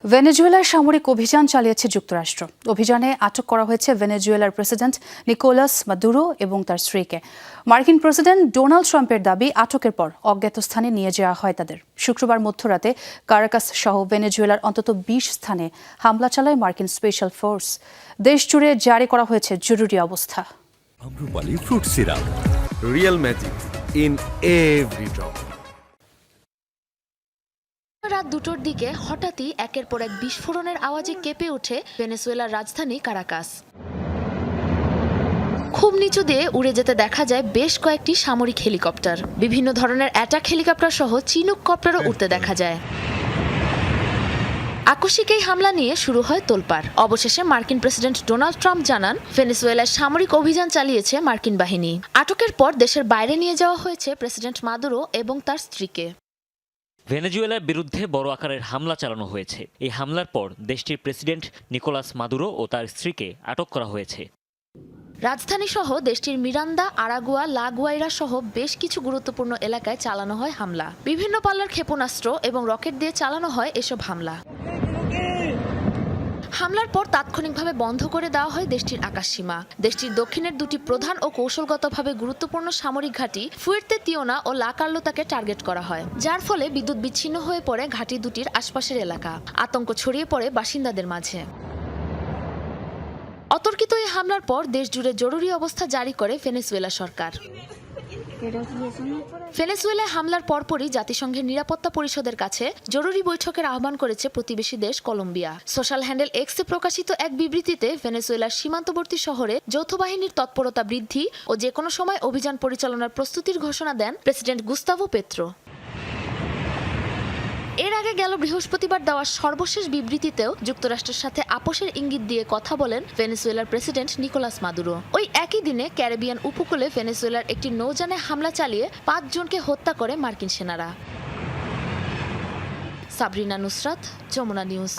ভেনেজুয়েলার সামরিক অভিযান চালিয়েছে যুক্তরাষ্ট্র। অভিযানে আটক করা হয়েছে ভেনেজুয়েলার প্রেসিডেন্ট নিকোলাস মাদুরো এবং তার স্ত্রীকে। মার্কিন প্রেসিডেন্ট ডোনাল্ড ট্রাম্পের দাবি, আটকের পর অজ্ঞাত স্থানে নিয়ে যাওয়া হয় তাদের। শুক্রবার মধ্যরাতে কারাকাস সহ ভেনেজুয়েলার অন্তত ২০ স্থানে হামলা চালায় মার্কিন স্পেশাল ফোর্স। দেশ জুড়ে জারি করা হয়েছে জরুরি অবস্থা। Amrapali fruit syrup, real magic in every drop. রাত ২টোর দিকে হঠাৎই একের পর এক বিস্ফোরণের আওয়াজে কেঁপে ওঠে ভেনেজুয়েলার রাজধানী কারাকাস। খুব নিচু দিয়ে উড়ে যেতে দেখা যায় বেশ কয়েকটি সামরিক হেলিকপ্টার। বিভিন্ন ধরনের অ্যাটাক হেলিকপ্টার সহ চিনুক কপ্টারও উঠতে দেখা যায়। আকস্মিক এই হামলা নিয়ে শুরু হয় তোলপাড়। অবশেষে মার্কিন প্রেসিডেন্ট ডোনাল্ড ট্রাম্প জানান, ভেনেজুয়েলায় সামরিক অভিযান চালিয়েছে মার্কিন বাহিনী। আটকের পর দেশের বাইরে নিয়ে যাওয়া হয়েছে প্রেসিডেন্ট মাদুরো এবং তার স্ত্রীকে। ভেনেজুয়েলার বিরুদ্ধে বড় আকারের হামলা চালানো হয়েছে। এই হামলার পর দেশটির প্রেসিডেন্ট নিকোলাস মাদুরো ও তার স্ত্রীকে আটক করা হয়েছে। রাজধানী সহ দেশটির মিরান্দা, আরাগুয়া, লা গুয়াইরা সহ বেশ কিছু গুরুত্বপূর্ণ এলাকায় চালানো হয় হামলা। বিভিন্ন পাল্লার ক্ষেপণাস্ত্র এবং রকেট দিয়ে চালানো হয় এসব হামলা। হামলার পর তাৎক্ষণিকভাবে বন্ধ করে দেওয়া হয় দেশটির আকাশসীমা। দেশটির দক্ষিণের দুটি প্রধান ও কৌশলগতভাবে গুরুত্বপূর্ণ সামরিক ঘাঁটি ফুয়ের্তে তিওনা ও লা কার্লোতাকে টার্গেট করা হয়, যার ফলে বিদ্যুৎ বিচ্ছিন্ন হয়ে পড়ে ঘাঁটি দুটির আশপাশের এলাকা। আতঙ্ক ছড়িয়ে পড়ে বাসিন্দাদের মাঝে। অতর্কিত এই হামলার পর দেশ জুড়ে জরুরি অবস্থা জারি করে ভেনেজুয়েলা সরকার। ভেনেজুয়েলায় হামলার পরপরই জাতিসংঘের নিরাপত্তা পরিষদের কাছে জরুরি বৈঠকের আহ্বান করেছে প্রতিবেশী দেশ কলম্বিয়া। সোশ্যাল হ্যান্ডেল এক্সে প্রকাশিত এক বিবৃতিতে ভেনেজুয়েলার সীমান্তবর্তী শহরে যৌথ বাহিনীর তৎপরতা বৃদ্ধি ও যে কোনো সময় অভিযান পরিচালনার প্রস্তুতির ঘোষণা দেন প্রেসিডেন্ট গুস্তাভো পেত্রো। এর আগে গেল বৃহস্পতিবার দেওয়া সর্বশেষ বিবৃতিতেও যুক্তরাষ্ট্রের সাথে আপোষের ইঙ্গিত দিয়ে কথা বলেন ভেনেজুয়েলার প্রেসিডেন্ট নিকোলাস মাদুরো। ওই একই দিনে ক্যারিবিয়ান উপকূলে ভেনেজুয়েলার একটি নৌযানে হামলা চালিয়ে ৫ জনকে হত্যা করে মার্কিন সেনারা। সাবরিনা নুসরাত, যমুনা নিউজ।